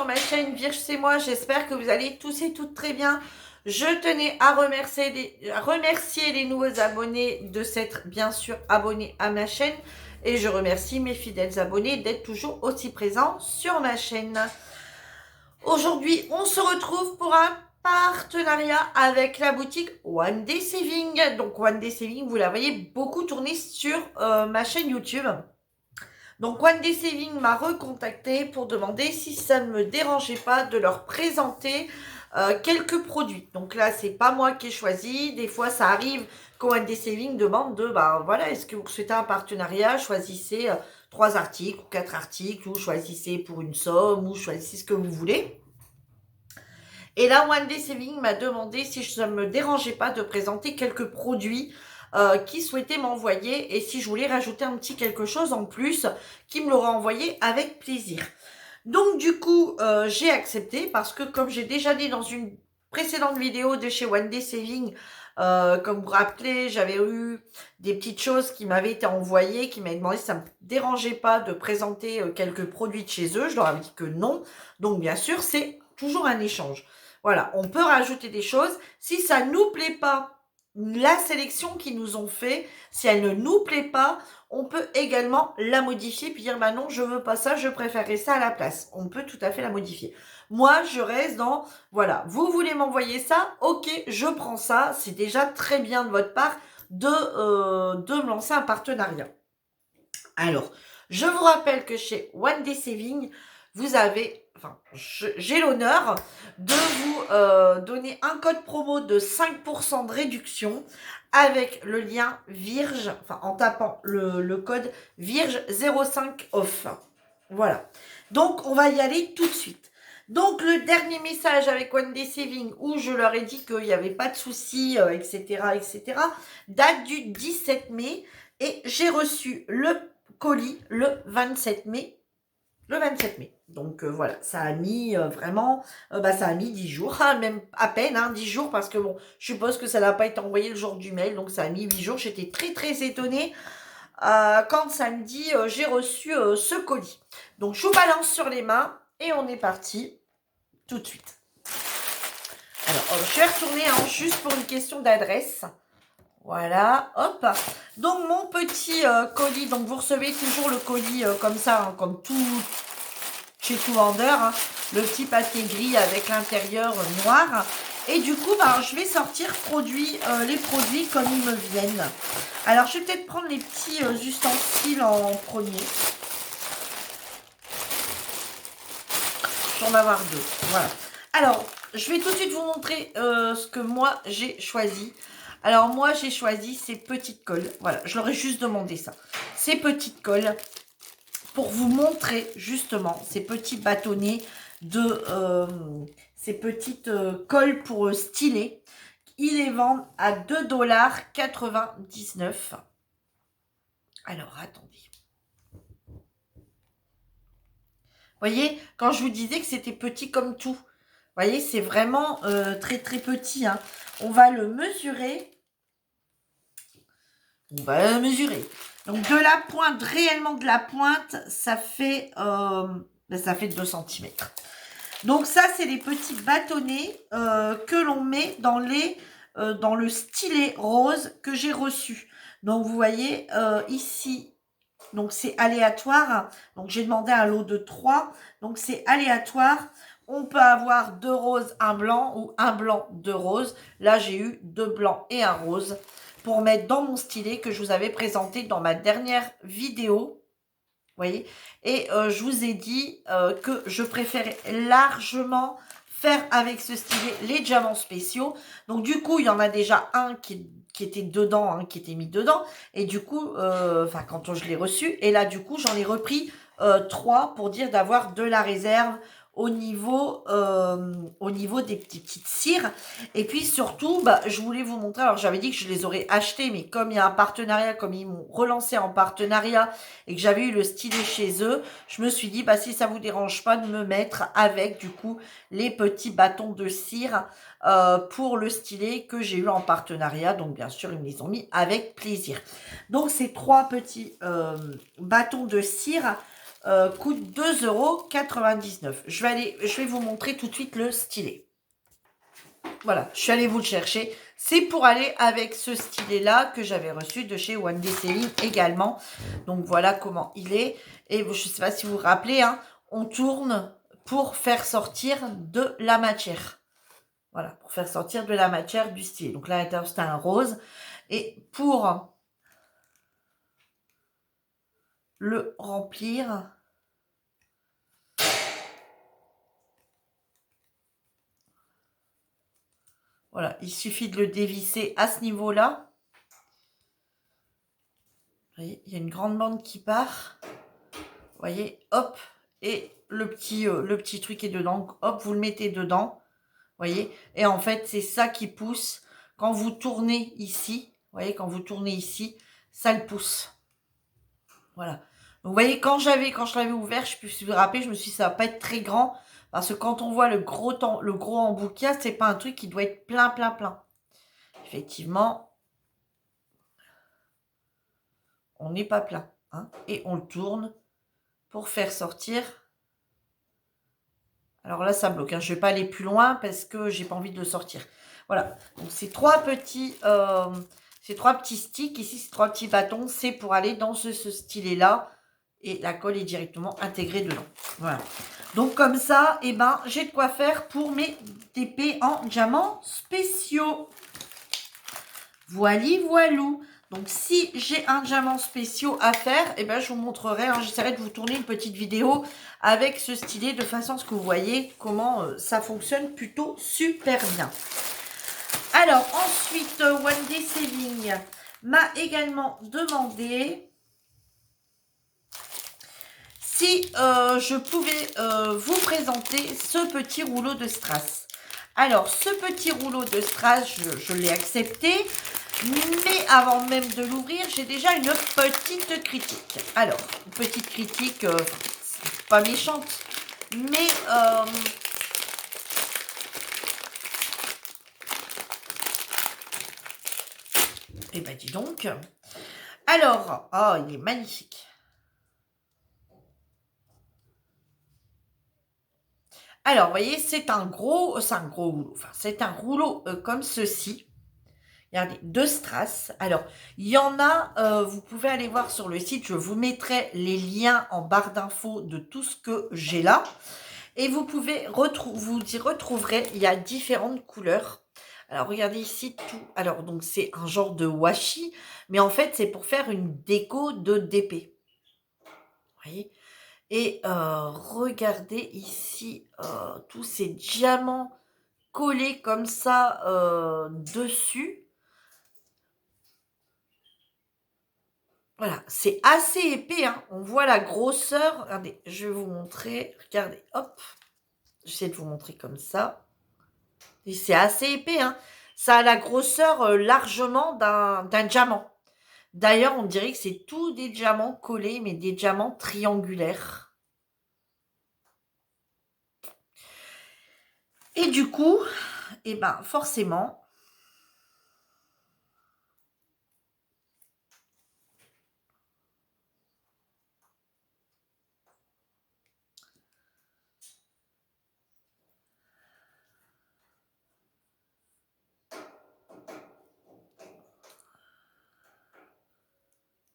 sur ma chaîne Virge c'est moi, j'espère que vous allez tous et toutes très bien. Je tenais à remercier les nouveaux abonnés de s'être bien sûr abonnés à ma chaîne et je remercie mes fidèles abonnés d'être toujours aussi présents sur ma chaîne. Aujourd'hui, on se retrouve pour un partenariat avec la boutique One Day Saving. Donc One Day Saving, vous la voyez beaucoup tourner sur ma chaîne YouTube. Donc One Day Saving m'a recontacté pour demander si ça ne me dérangeait pas de leur présenter quelques produits. Donc là, c'est pas moi qui ai choisi. Des fois, ça arrive qu'One Day Saving demande voilà, est-ce que vous souhaitez un partenariat? Choisissez 3 articles ou 4 articles, ou choisissez pour une somme, ou choisissez ce que vous voulez. Et là, One Day Saving m'a demandé si ça ne me dérangeait pas de présenter quelques produits qui souhaitait m'envoyer et si je voulais rajouter un petit quelque chose en plus, qui me l'aura envoyé avec plaisir. Donc du coup, j'ai accepté parce que comme j'ai déjà dit dans une précédente vidéo de chez One Day Saving, comme vous vous rappelez, j'avais eu des petites choses qui m'avaient été envoyées, qui m'avaient demandé si ça ne me dérangeait pas de présenter quelques produits de chez eux. Je leur avais dit que non. Donc bien sûr, c'est toujours un échange. Voilà, on peut rajouter des choses. Si ça nous plaît pas, la sélection qu'ils nous ont fait, si elle ne nous plaît pas, on peut également la modifier puis dire bah non, je veux pas ça, je préférerais ça à la place. On peut tout à fait la modifier. Moi, je reste dans voilà, vous voulez m'envoyer ça, ok, je prends ça. C'est déjà très bien de votre part de me lancer un partenariat. Alors, je vous rappelle que chez One Day Saving, vous avez, j'ai l'honneur de vous donner un code promo de 5% de réduction avec le lien Virge, en tapant le code Virge05 off. Voilà. Donc, on va y aller tout de suite. Donc, le dernier message avec One Day Saving où je leur ai dit qu'il n'y avait pas de soucis, etc., date du 17 mai et j'ai reçu le colis le 27 mai. Le 27 mai. Donc voilà, ça a mis vraiment, ça a mis 10 jours, même à peine 10 jours, parce que bon, je suppose que ça n'a pas été envoyé le jour du mail, donc ça a mis 8 jours. J'étais très très étonnée quand samedi, j'ai reçu ce colis. Donc je vous balance sur les mains et on est parti tout de suite. Alors, je vais retourner juste pour une question d'adresse. Voilà, hop. Donc, mon petit colis, donc vous recevez toujours le colis comme ça, comme tout, chez tout vendeur, le petit papier gris avec l'intérieur noir. Et du coup, je vais sortir les produits comme ils me viennent. Alors, je vais peut-être prendre les petits ustensiles en premier. Je vais en avoir 2, voilà. Alors, je vais tout de suite vous montrer ce que moi, j'ai choisi. Alors, moi, j'ai choisi ces petites colles. Voilà, je leur ai juste demandé ça. Ces petites colles pour vous montrer, justement, ces petits bâtonnets ces petites colles pour styler. Ils les vendent à 2,99 $. Alors, attendez. Voyez, quand je vous disais que c'était petit comme tout, voyez, c'est vraiment très très petit. On va le mesurer. On va le mesurer. Donc de la pointe, réellement de la pointe, ça fait 2 cm. Donc ça, c'est les petits bâtonnets que l'on met dans le stylet rose que j'ai reçu. Donc vous voyez ici, donc c'est aléatoire. Donc j'ai demandé un lot de 3. Donc c'est aléatoire. On peut avoir 2 roses, un blanc ou un blanc, 2 roses. Là, j'ai eu 2 blancs et un rose pour mettre dans mon stylet que je vous avais présenté dans ma dernière vidéo. Vous voyez? Et je vous ai dit que je préférais largement faire avec ce stylet les diamants spéciaux. Donc du coup, il y en a déjà un qui était dedans, qui était mis dedans. Et du coup, quand je l'ai reçu, et là du coup, j'en ai repris 3 pour dire d'avoir de la réserve au niveau des petites cires. Et puis surtout, je voulais vous montrer, alors j'avais dit que je les aurais achetés, mais comme il y a un partenariat, comme ils m'ont relancé en partenariat et que j'avais eu le stylet chez eux, je me suis dit, si ça vous dérange pas de me mettre avec du coup les petits bâtons de cire pour le stylet que j'ai eu en partenariat. Donc bien sûr, ils me les ont mis avec plaisir. Donc ces 3 petits bâtons de cire, coûte 2,99 €. Je vais vous montrer tout de suite le stylet. Voilà, je suis allée vous le chercher. C'est pour aller avec ce stylet-là que j'avais reçu de chez One Day Selling également. Donc, voilà comment il est. Et je ne sais pas si vous vous rappelez, hein, on tourne pour faire sortir de la matière. Voilà, pour faire sortir de la matière du stylet. Donc là, à l'intérieur, c'est un rose. Et pour le remplir, voilà, il suffit de le dévisser à ce niveau-là. Vous voyez, il y a une grande bande qui part. Vous voyez, hop, et le petit truc est dedans. Hop, vous le mettez dedans. Vous voyez, et en fait, c'est ça qui pousse. Quand vous tournez ici, vous voyez, quand vous tournez ici, ça le pousse. Voilà. Donc, vous voyez, quand je l'avais ouvert, je me suis rappelé, je me suis dit, ça va pas être très grand. Parce que quand on voit le gros embout qu'il y a, c'est pas un truc qui doit être plein, plein, plein. Effectivement, on n'est pas plein. Hein, et on le tourne pour faire sortir. Alors là, ça bloque. Hein. Je ne vais pas aller plus loin parce que j'ai pas envie de le sortir. Voilà. Donc, ces trois petits sticks ici, ces trois petits bâtons, c'est pour aller dans ce stylet-là. Et la colle est directement intégrée dedans. Voilà. Donc, comme ça, eh ben, j'ai de quoi faire pour mes TP en diamants spéciaux. Voili, voilou. Donc, si j'ai un diamant spéciaux à faire, eh ben, je vous montrerai. Hein, j'essaierai de vous tourner une petite vidéo avec ce stylet de façon à ce que vous voyez comment ça fonctionne plutôt super bien. Alors, ensuite, One Day Selling m'a également demandé si je pouvais vous présenter ce petit rouleau de strass. Alors, ce petit rouleau de strass, je l'ai accepté. Mais avant même de l'ouvrir, j'ai déjà une petite critique. Alors, une petite critique, pas méchante, mais eh ben dis donc. Alors, oh, il est magnifique. Alors, vous voyez, c'est un gros rouleau. Enfin, c'est un rouleau comme ceci. Regardez, de strass. Alors, il y en a, vous pouvez aller voir sur le site. Je vous mettrai les liens en barre d'infos de tout ce que j'ai là. Et vous pouvez vous y retrouverez, il y a différentes couleurs. Alors, regardez ici tout. Alors, donc, c'est un genre de washi. Mais en fait, c'est pour faire une déco de DP. Vous voyez? Et regardez ici tous ces diamants collés comme ça dessus. Voilà, c'est assez épais, hein. On voit la grosseur. Regardez, je vais vous montrer. Regardez, hop. J'essaie de vous montrer comme ça. Et c'est assez épais, hein. Ça a la grosseur largement d'un diamant. D'ailleurs, on dirait que c'est tous des diamants collés, mais des diamants triangulaires. Et du coup, eh ben, forcément,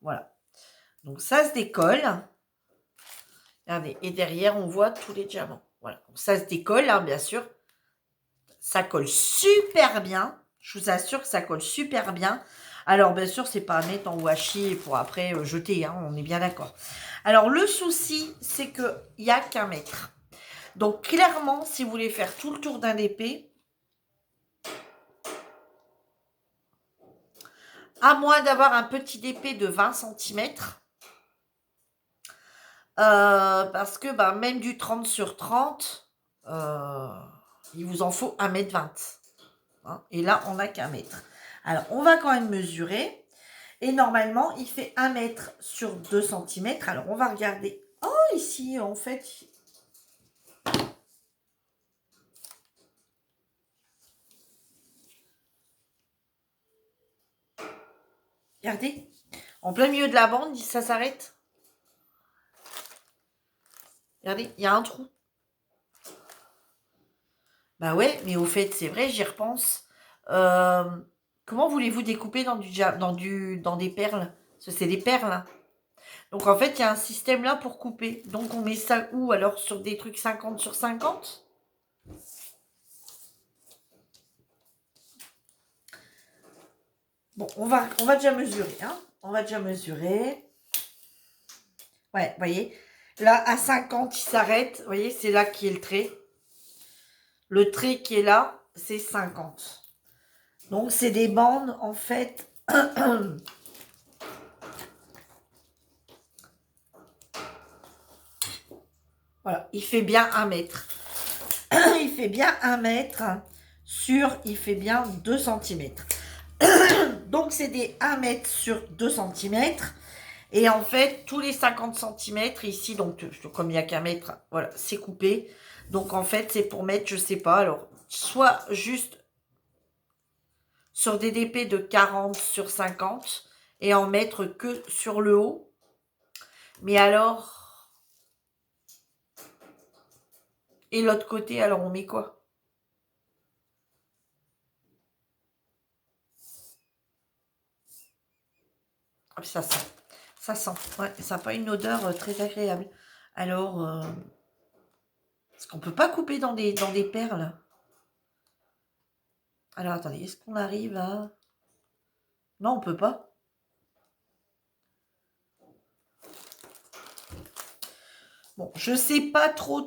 voilà. Donc, ça se décolle. Regardez. Et derrière, on voit tous les diamants. Voilà. Donc, ça se décolle, hein, bien sûr. Ça colle super bien. Je vous assure que ça colle super bien. Alors, bien sûr, c'est pas à mettre en washi pour après jeter. Hein, on est bien d'accord. Alors, le souci, c'est qu'il n'y a qu'un mètre. Donc, clairement, si vous voulez faire tout le tour d'un épée, à moins d'avoir un petit épée de 20 cm, parce que même du 30 sur 30, il vous en faut 1,20 m. Hein, et là, on n'a qu'un mètre. Alors, on va quand même mesurer. Et normalement, il fait 1 mètre sur 2 cm. Alors, on va regarder. Oh, ici, en fait. Regardez. En plein milieu de la bande, ça s'arrête. Regardez, il y a un trou. Bah ouais, mais au fait, c'est vrai, j'y repense. Euh, Comment voulez-vous découper dans des perles? Parce que c'est des perles, hein. Donc en fait, il y a un système là pour couper. Donc on met ça où alors? Sur des trucs 50 sur 50? Bon, on va déjà mesurer, hein. On va déjà mesurer. Ouais, vous voyez. Là, à 50, il s'arrête. Vous voyez, c'est là qui est le trait. Le trait qui est là, c'est 50. Donc c'est des bandes, en fait. Voilà, il fait bien 1 mètre. Il fait bien 1 mètre il fait bien 2 centimètres. Donc c'est des 1 mètre sur 2 centimètres. Et en fait, tous les 50 centimètres ici, donc comme il n'y a qu'un mètre, voilà, c'est coupé. Donc en fait, c'est pour mettre, je sais pas, alors, soit juste sur des DP de 40 sur 50 et en mettre que sur le haut. Mais alors, et l'autre côté, alors on met quoi? Ah, ça sent. Ça sent. Ouais, ça n'a pas une odeur très agréable. Alors, est-ce qu'on peut pas couper dans des perles? Alors, attendez, est-ce qu'on arrive à... Non, on peut pas. Bon, je sais pas trop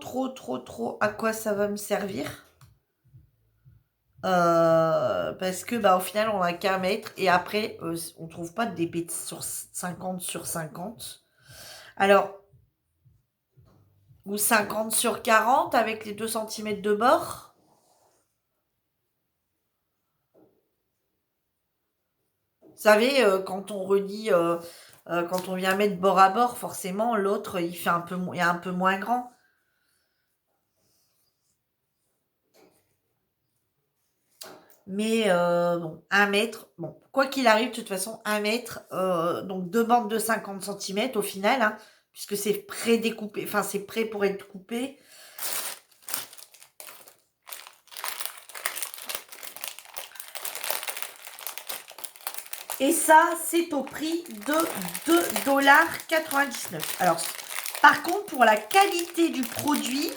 à quoi ça va me servir. Parce que, bah, au final, on a qu'à mettre. Et après, on trouve pas de DP sur 50 sur 50. Alors, ou 50 sur 40 avec les 2 centimètres de bord. Vous savez, quand on relie, quand on vient mettre bord à bord, forcément, l'autre, il fait il est un peu moins grand. Mais bon, 1 mètre, bon, quoi qu'il arrive, de toute façon, 1 mètre, donc 2 bandes de 50 centimètres au final, hein, puisque c'est pré-découpé, enfin c'est prêt pour être coupé. Et ça, c'est au prix de 2,99 $. Alors, par contre, pour la qualité du produit,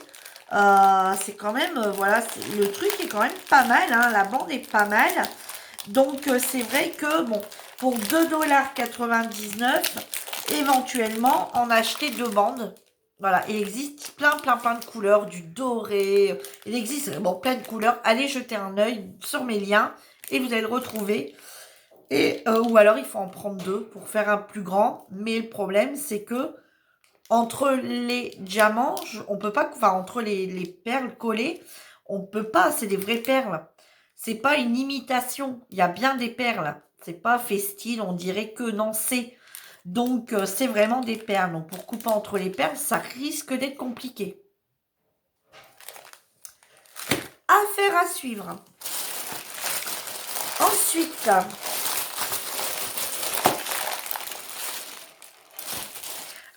c'est quand même, voilà, le truc est quand même pas mal, hein, la bande est pas mal. Donc, c'est vrai que, bon, pour 2,99 $, éventuellement, en acheter 2 bandes. Voilà, il existe plein de couleurs, du doré, il existe, bon, plein de couleurs. Allez jeter un œil sur mes liens et vous allez le retrouver. Et, ou alors, il faut en prendre 2 pour faire un plus grand. Mais le problème, c'est que entre les diamants, on peut pas, enfin, entre les perles collées, on peut pas, c'est des vraies perles. C'est pas une imitation. Il y a bien des perles. C'est pas fait style, on dirait que non, c'est. Donc, c'est vraiment des perles. Donc, pour couper entre les perles, ça risque d'être compliqué. Affaire à suivre. Ensuite,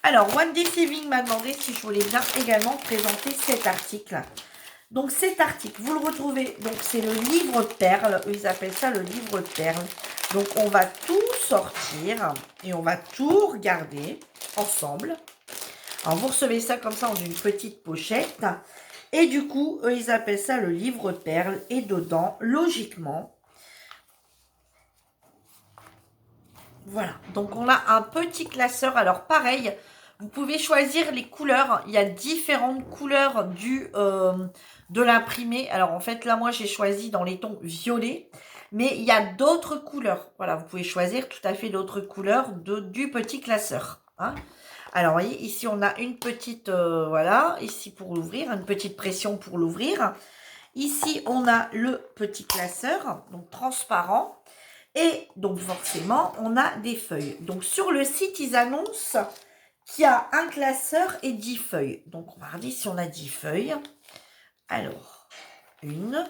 alors, One Day Saving m'a demandé si je voulais bien également présenter cet article. Donc, cet article, vous le retrouvez, donc c'est le livre perle, ils appellent ça le livre perle. Donc, on va tout sortir et on va tout regarder ensemble. Alors, vous recevez ça comme ça dans une petite pochette. Et du coup, eux, ils appellent ça le livre perle. Et dedans, logiquement, voilà. Donc, on a un petit classeur. Alors, pareil, vous pouvez choisir les couleurs. Il y a différentes couleurs de l'imprimé. Alors, en fait, là, moi, j'ai choisi dans les tons violets. Mais il y a d'autres couleurs. Voilà, vous pouvez choisir tout à fait d'autres couleurs du petit classeur. Hein. Alors, vous voyez, ici, on a une petite, voilà, ici pour l'ouvrir, une petite pression pour l'ouvrir. Ici, on a le petit classeur, donc transparent. Et donc, forcément, on a des feuilles. Donc, sur le site, ils annoncent qu'il y a un classeur et 10 feuilles. Donc, on va regarder si on a 10 feuilles. Alors, une.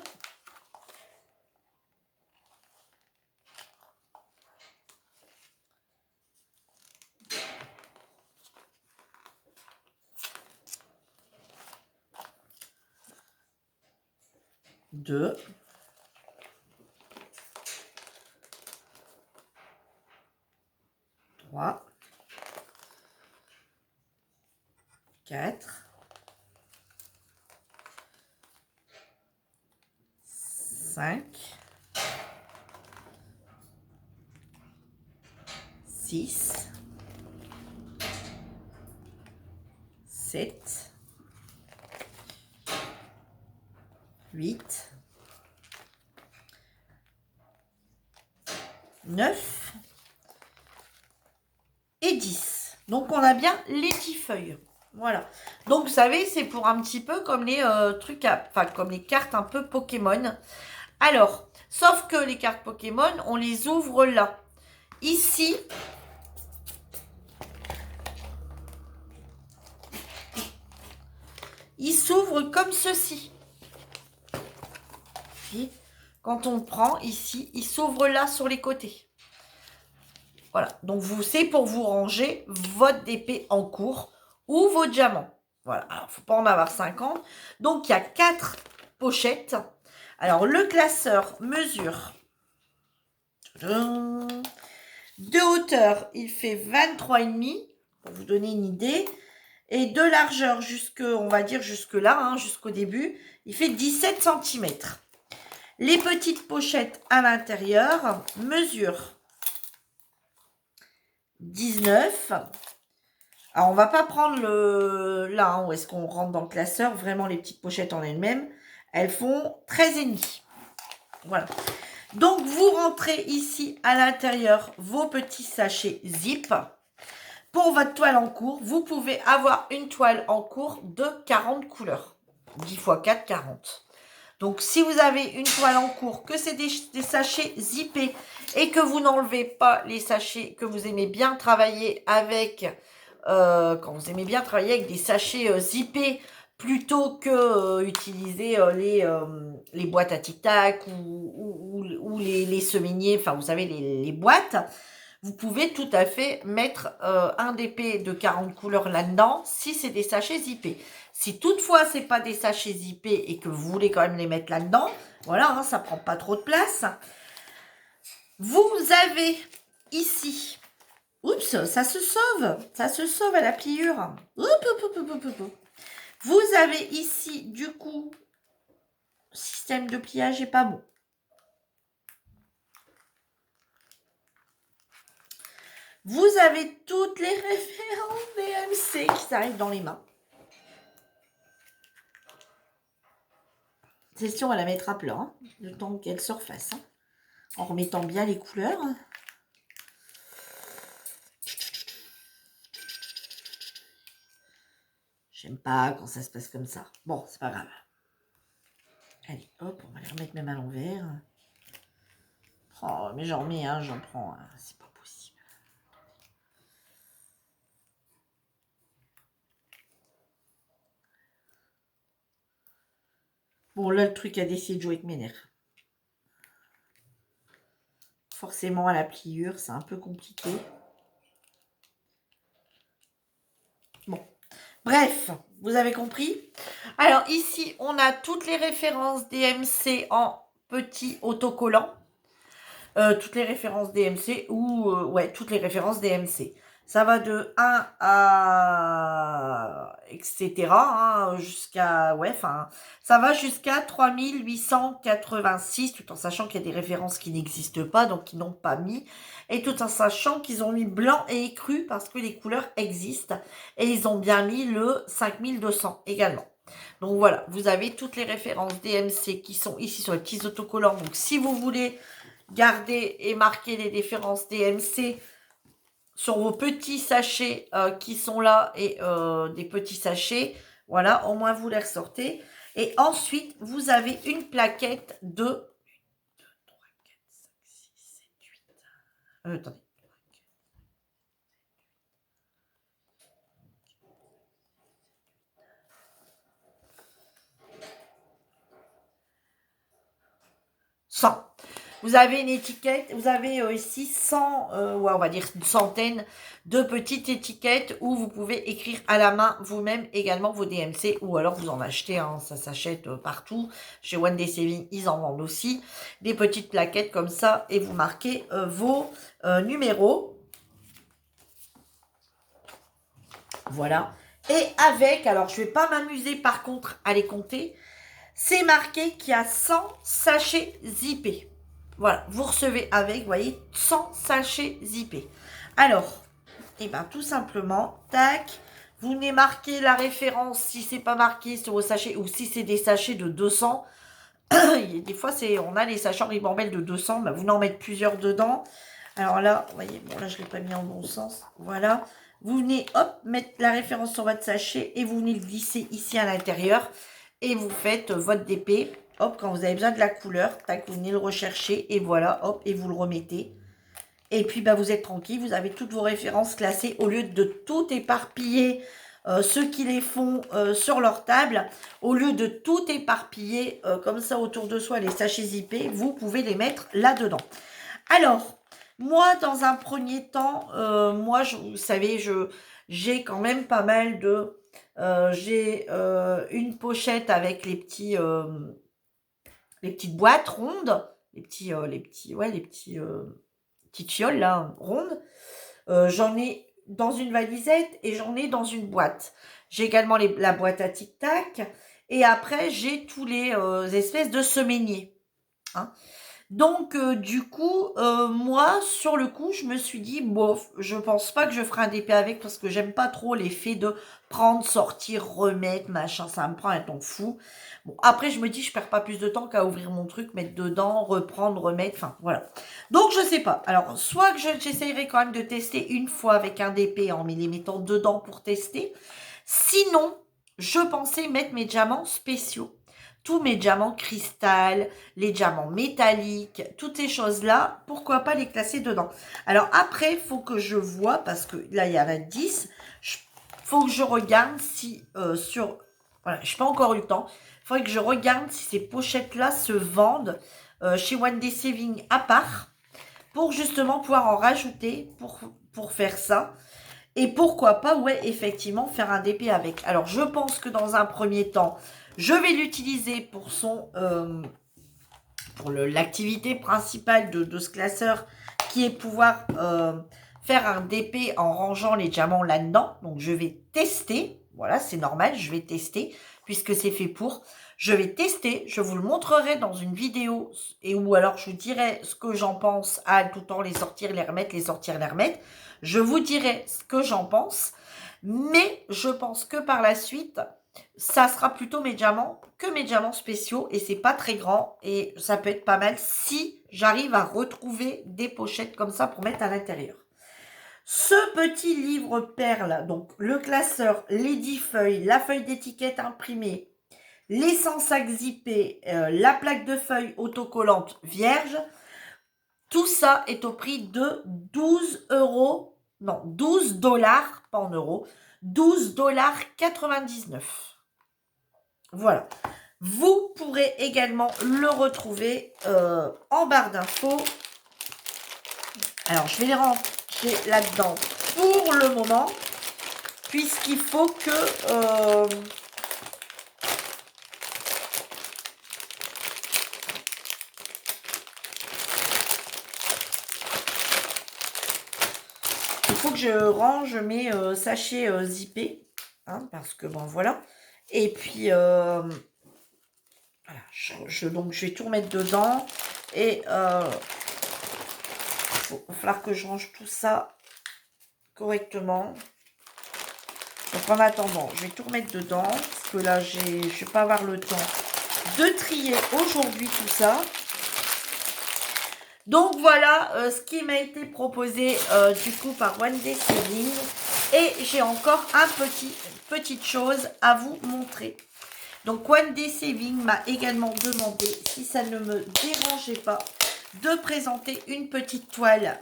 2, 3, 4, 5, 6, 7, 8, 9 et 10. Donc, on a bien les 10 feuilles. Voilà. Donc, vous savez, c'est pour un petit peu comme les comme les cartes un peu Pokémon. Alors, sauf que les cartes Pokémon, on les ouvre là. Ici, ils s'ouvrent comme ceci. Et quand on prend ici, il s'ouvre là sur les côtés. Voilà. Donc, c'est pour vous ranger votre épée en cours ou vos diamants. Voilà. Alors, il ne faut pas en avoir 50. Donc, il y a 4 pochettes. Alors, le classeur mesure de hauteur, il fait 23,5 pour vous donner une idée. Et de largeur on va dire jusque là, hein, jusqu'au début, il fait 17 cm. Les petites pochettes à l'intérieur mesurent 19. Alors, on va pas prendre là, hein, où est-ce qu'on rentre dans le classeur. Vraiment, les petites pochettes en elles-mêmes, elles font 13,5. Voilà. Donc, vous rentrez ici à l'intérieur vos petits sachets zip. Pour votre toile en cours, vous pouvez avoir une toile en cours de 40 couleurs. 10 x 4, 40. Donc, si vous avez une toile en cours, que c'est des sachets zippés et que vous n'enlevez pas les sachets, que vous aimez bien travailler avec, quand vous aimez bien travailler avec des sachets zippés, plutôt que utiliser les boîtes à tic-tac ou les semainiers, enfin, vous savez, les boîtes, vous pouvez tout à fait mettre un DP de 40 couleurs là-dedans si c'est des sachets zippés. Si toutefois, c'est pas des sachets zippés et que vous voulez quand même les mettre là-dedans, voilà, hein, ça prend pas trop de place. Vous avez ici, oups, ça se sauve à la pliure. Vous avez ici, du coup, système de pliage est pas bon. Vous avez toutes les références DMC qui s'arrivent dans les mains. Question à la mettre à plat, hein, le temps qu'elle se refasse. Hein, en remettant bien les couleurs. J'aime pas quand ça se passe comme ça. Bon, c'est pas grave. Allez, hop, on va les remettre même à l'envers. Oh, mais j'en remets un, j'en prends un. C'est pas possible. Bon, là, le truc a décidé de jouer avec mes nerfs. Forcément, à la pliure, c'est un peu compliqué. Bon. Bref, vous avez compris. Alors, ici, on a toutes les références DMC en petits autocollants. Toutes les références DMC ou ouais, toutes les références DMC. Ça va de 1 à etc. Hein, jusqu'à ouais, enfin, ça va jusqu'à 3886, tout en sachant qu'il y a des références qui n'existent pas, donc qui n'ont pas mis, et tout en sachant qu'ils ont mis blanc et écru parce que les couleurs existent, et ils ont bien mis le 5200 également. Donc voilà, vous avez toutes les références DMC qui sont ici sur les petits autocollants. Donc si vous voulez garder et marquer les références DMC sur vos petits sachets qui sont là et des petits sachets, voilà, au moins vous les ressortez. Et ensuite, vous avez une plaquette de 1, 2, 3, 4, 5, 6, 7, 8. Attendez. Vous avez une étiquette, vous avez ici 100, ouais, on va dire une centaine de petites étiquettes où vous pouvez écrire à la main vous-même également vos DMC ou alors vous en achetez, hein, ça s'achète partout. Chez One Day Saving, ils en vendent aussi des petites plaquettes comme ça et vous marquez vos numéros. Voilà. Et avec, alors je vais pas m'amuser par contre à les compter, c'est marqué qu'il y a 100 sachets zippés. Voilà, vous recevez avec, vous voyez, 100 sachets zippés. Alors, et bien tout simplement, tac, vous venez marquer la référence si c'est pas marqué sur vos sachets ou si c'est des sachets de 200. Des fois, on a les sachets en ribambelle de 200, ben, vous en mettez plusieurs dedans. Alors là, vous voyez, bon là je ne l'ai pas mis en bon sens, voilà. Vous venez, hop, mettre la référence sur votre sachet et vous venez le glisser ici à l'intérieur et vous faites votre DP. Hop, quand vous avez besoin de la couleur, tac, vous venez le rechercher et voilà, hop, et vous le remettez. Et puis, bah, vous êtes tranquille, vous avez toutes vos références classées au lieu de tout éparpiller, ceux qui les font sur leur table, au lieu de tout éparpiller comme ça autour de soi, les sachets zippés, vous pouvez les mettre là-dedans. Alors, moi, dans un premier temps, moi, vous savez, j'ai quand même pas mal de... j'ai une pochette avec les petites boîtes rondes, petites fioles là, rondes. J'en ai dans une valisette et j'en ai dans une boîte. J'ai également la boîte à tic-tac et après j'ai tous les espèces de semainiers. Hein. Donc, du coup, moi, sur le coup, je me suis dit, bof, je pense pas que je ferai un DP avec parce que j'aime pas trop l'effet de prendre, sortir, remettre, machin, ça me prend un temps fou. Bon, après, je me dis, je perds pas plus de temps qu'à ouvrir mon truc, mettre dedans, reprendre, remettre, enfin, voilà. Donc, je sais pas. Alors, soit que j'essayerai quand même de tester une fois avec un DP en les mettant dedans pour tester. Sinon, je pensais mettre mes diamants spéciaux. Tous mes diamants cristal, les diamants métalliques, toutes ces choses-là, pourquoi pas les classer dedans. Alors après, il faut que je vois, parce que là, il y en a 10, faut que je regarde si voilà, je n'ai pas encore eu le temps, il faudrait que je regarde si ces pochettes-là se vendent chez One Day Saving à part, pour justement pouvoir en rajouter, pour faire ça. Et pourquoi pas, ouais, effectivement, faire un DP avec. Alors, je pense que dans un premier temps, je vais l'utiliser pour l'activité principale de ce classeur, qui est pouvoir faire un DP en rangeant les diamants là-dedans. Donc, je vais tester. Voilà, c'est normal, je vais tester, puisque c'est fait pour. Je vais tester, je vous le montrerai dans une vidéo, ou alors je vous dirai ce que j'en pense à tout le temps les sortir, les remettre, les sortir, les remettre. Je vous dirai ce que j'en pense, mais je pense que par la suite, ça sera plutôt mes diamants que mes diamants spéciaux et c'est pas très grand et ça peut être pas mal si j'arrive à retrouver des pochettes comme ça pour mettre à l'intérieur. Ce petit livre perle, donc le classeur, les 10 feuilles, la feuille d'étiquette imprimée, les 100 sacs zippés, la plaque de feuilles autocollante vierge, tout ça est au prix de 12 euros, non, 12 dollars, pas en euros, 12,99 $. Voilà. Vous pourrez également le retrouver en barre d'infos. Alors, je vais les ranger là-dedans pour le moment, puisqu'il faut que... il faut que je range mes sachets zippés, hein, parce que bon, voilà. Et puis, voilà, donc je vais tout remettre dedans. Et il va falloir que je range tout ça correctement. Donc en attendant, je vais tout remettre dedans. Parce que là, je ne vais pas avoir le temps de trier aujourd'hui tout ça. Donc voilà ce qui m'a été proposé du coup par One Day Saving. Et j'ai encore une petite chose à vous montrer. Donc One Day Saving m'a également demandé si ça ne me dérangeait pas de présenter une petite toile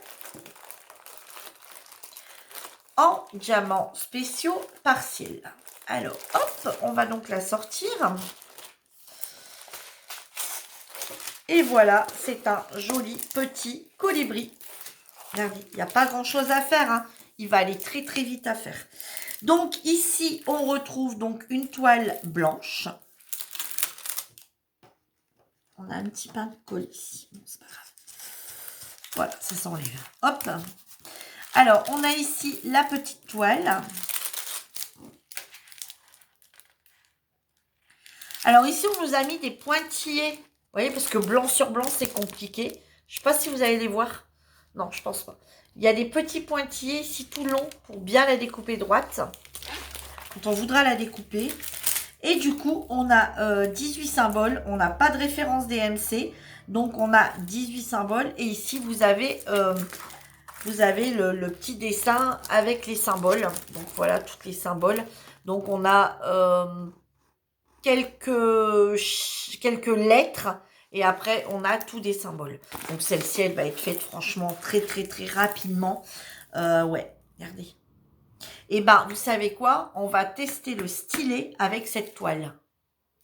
en diamants spéciaux partiels. Alors hop, on va donc la sortir. Et voilà, c'est un joli petit colibri. Regardez, il n'y a pas grand-chose à faire, hein. Il va aller très très vite à faire. Donc ici, on retrouve donc une toile blanche. On a un petit pain de colle ici. Bon, c'est pas grave. Voilà, ça s'enlève. Hop. Alors, on a ici la petite toile. Alors ici, on nous a mis des pointillés. Vous voyez, parce que blanc sur blanc, c'est compliqué. Je ne sais pas si vous allez les voir. Non, je pense pas. Il y a des petits pointillés ici tout longs pour bien la découper droite. Quand on voudra la découper. Et du coup, on a 18 symboles. On n'a pas de référence DMC. Donc, on a 18 symboles. Et ici, vous avez le petit dessin avec les symboles. Donc, voilà, tous les symboles. Donc, on a quelques lettres. Et après, on a tous des symboles. Donc, celle-ci, elle va être faite franchement très, très, très rapidement. Ouais, regardez. Et ben, vous savez quoi? On va tester le stylet avec cette toile.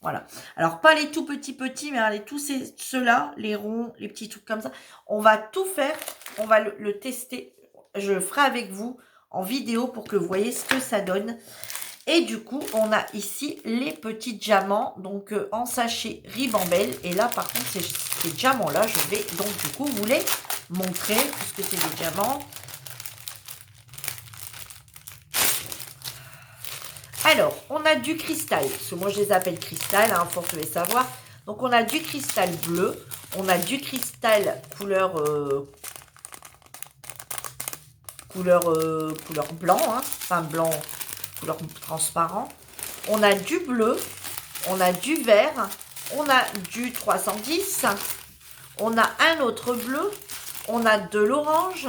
Voilà. Alors, pas les tout petits, mais allez, tous ceux-là, les ronds, les petits trucs comme ça. On va tout faire. On va le tester. Je le ferai avec vous en vidéo pour que vous voyez ce que ça donne. Et du coup, on a ici les petits diamants, donc en sachet ribambelle. Et là, par contre, ces diamants-là, je vais donc du coup vous les montrer, puisque c'est des diamants. Alors, on a du cristal, parce que moi je les appelle cristal, hein, faut le savoir. Donc, on a du cristal bleu, on a du cristal couleur blanc, hein, enfin blanc, couleur transparent. On a du bleu, on a du vert, on a du 310, on a un autre bleu, on a de l'orange,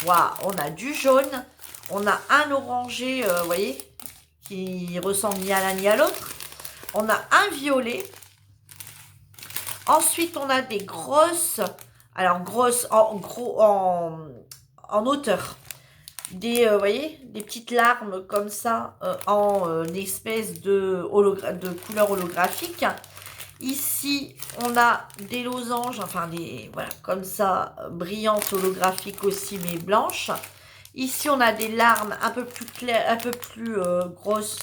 waouh, on a du jaune, on a un orangé, vous voyez, qui ressemble ni à l'un ni à l'autre. On a un violet. Ensuite, on a des grosses, alors grosses en hauteur. Des, voyez, des petites larmes comme ça en espèce de couleur holographique. Ici, on a des losanges, enfin des, voilà, comme ça, brillantes, holographiques aussi, mais blanches. Ici, on a des larmes un peu plus claires, un peu plus grosses,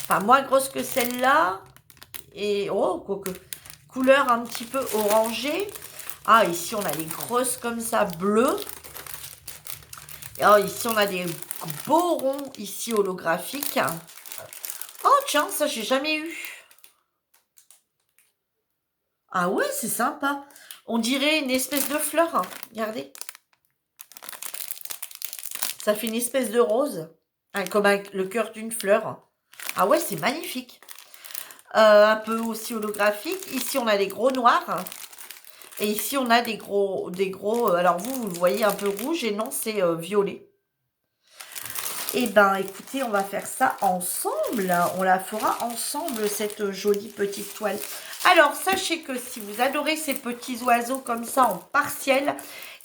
enfin moins grosses que celle-là. Et, oh, quoique, couleur un petit peu orangée. Ah, ici, on a des grosses comme ça, bleues. Et alors, ici, on a des beaux ronds, ici, holographiques. Oh, tiens, ça, j'ai jamais eu. Ah ouais, c'est sympa. On dirait une espèce de fleur. Hein. Regardez. Ça fait une espèce de rose. Hein, comme le cœur d'une fleur. Ah ouais, c'est magnifique. Un peu aussi holographique. Ici, on a des gros noirs. Et ici, on a des gros alors, vous le voyez un peu rouge. Et non, c'est violet. Eh ben, écoutez, on va faire ça ensemble. On la fera ensemble, cette jolie petite toile. Alors, sachez que si vous adorez ces petits oiseaux comme ça en partiel,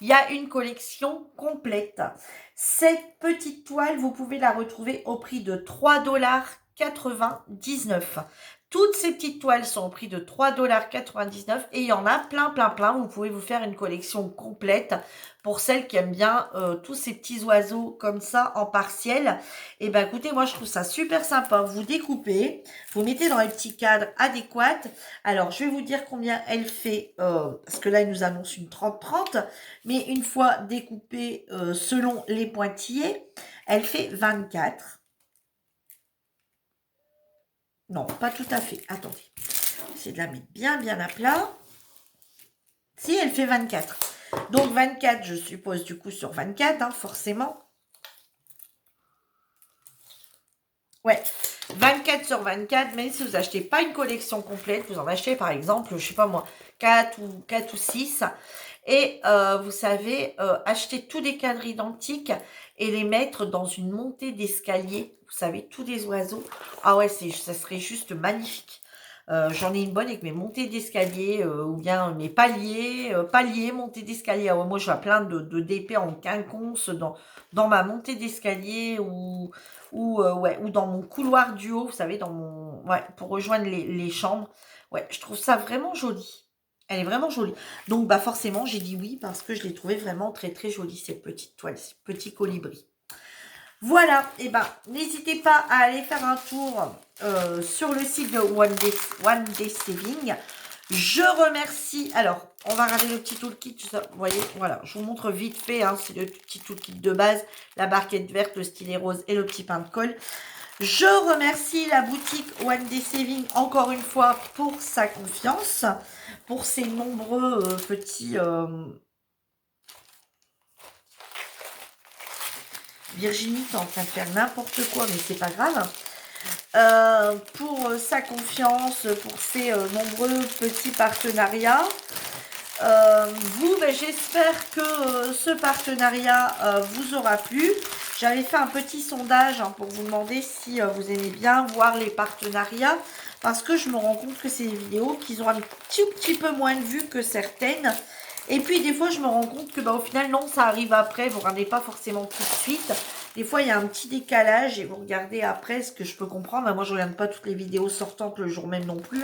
il y a une collection complète. Cette petite toile, vous pouvez la retrouver au prix de 3,99 $. Toutes ces petites toiles sont au prix de 3,99 $. Et il y en a plein. Vous pouvez vous faire une collection complète pour celles qui aiment bien tous ces petits oiseaux comme ça en partiel. Et ben écoutez, moi je trouve ça super sympa. Vous découpez, vous mettez dans les petits cadres adéquats. Alors, je vais vous dire combien elle fait, parce que là, il nous annonce une 30-30. Mais une fois découpée selon les pointillés, elle fait 24. Non, pas tout à fait. Attendez. C'est de la mettre bien à plat. Si, elle fait 24. Donc, 24, je suppose, du coup, sur 24, hein, forcément. Ouais, 24 sur 24, même si vous achetez pas une collection complète, vous en achetez, par exemple, je sais pas moi, 4 ou 6. Et vous savez, acheter tous des cadres identiques et les mettre dans une montée d'escalier. Vous savez, tous des oiseaux. Ah ouais, ça serait juste magnifique. J'en ai une bonne avec mes montées d'escalier ou bien mes paliers, montées d'escalier. Ah ouais, moi, j'ai plein de DP en quinconce dans ma montée d'escalier ou dans mon couloir du haut, vous savez, pour rejoindre les chambres. Ouais, je trouve ça vraiment joli. Elle est vraiment jolie. Donc, bah forcément, j'ai dit oui parce que je l'ai trouvée vraiment très, très jolie, cette petite toile, ce petit colibri. Voilà, et ben, n'hésitez pas à aller faire un tour sur le site de One Day Saving. Je remercie, alors, on va regarder le petit toolkit, vous voyez, voilà, je vous montre vite fait, hein, c'est le petit toolkit de base, la barquette verte, le stylet rose et le petit pain de colle. Je remercie la boutique One Day Saving encore une fois pour sa confiance, pour ses nombreux petits... Virginie, t'es en train de faire n'importe quoi, mais c'est pas grave. Pour sa confiance, pour ses nombreux petits partenariats. Ben, j'espère que ce partenariat vous aura plu. J'avais fait un petit sondage pour vous demander si vous aimez bien voir les partenariats. Parce que je me rends compte que c'est des vidéos qui ont un petit peu moins de vues que certaines. Et puis des fois je me rends compte que au final non, ça arrive après, vous ne regardez pas forcément tout de suite. Des fois il y a un petit décalage et vous regardez après, ce que je peux comprendre. Moi je ne regarde pas toutes les vidéos sortantes le jour même non plus.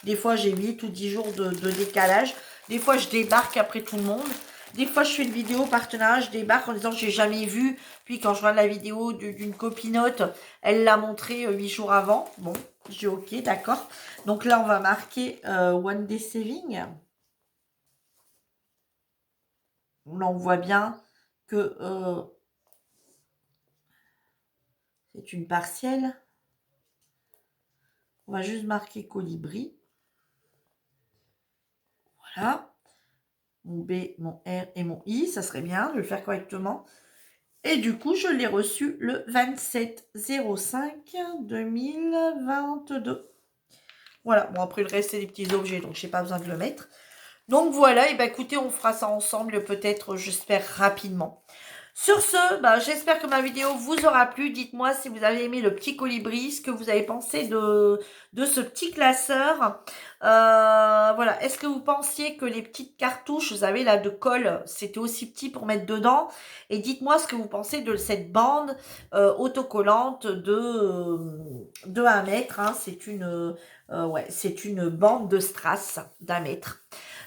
Des fois j'ai 8 ou 10 jours de décalage. Des fois je débarque après tout le monde. Des fois je fais une vidéo partenariat, je débarque en disant j'ai jamais vu. Puis quand je regarde la vidéo d'une copinote, elle l'a montré 8 jours avant. Bon, j'ai ok, d'accord. Donc là on va marquer One Day Saving. Là, on voit bien que c'est une partielle. On va juste marquer colibri. Voilà. Mon B, mon R et mon I, ça serait bien de le faire correctement. Et du coup, je l'ai reçu le 27/05/2022. Voilà. Bon, après, le reste, c'est des petits objets, donc je n'ai pas besoin de le mettre. Donc voilà, et ben écoutez, on fera ça ensemble, peut-être, j'espère, rapidement. Sur ce, j'espère que ma vidéo vous aura plu. Dites-moi si vous avez aimé le petit colibri, ce que vous avez pensé de ce petit classeur. Voilà, est-ce que vous pensiez que les petites cartouches, vous savez là, de colle, c'était aussi petit pour mettre dedans? Et dites-moi ce que vous pensez de cette bande autocollante de 1 mètre. C'est une bande de strass d'1 mètre.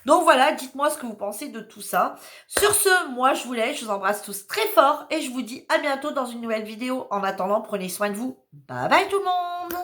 Donc voilà, dites-moi ce que vous pensez de tout ça. Sur ce, moi je vous laisse, je vous embrasse tous très fort et je vous dis à bientôt dans une nouvelle vidéo. En attendant, prenez soin de vous. Bye bye tout le monde!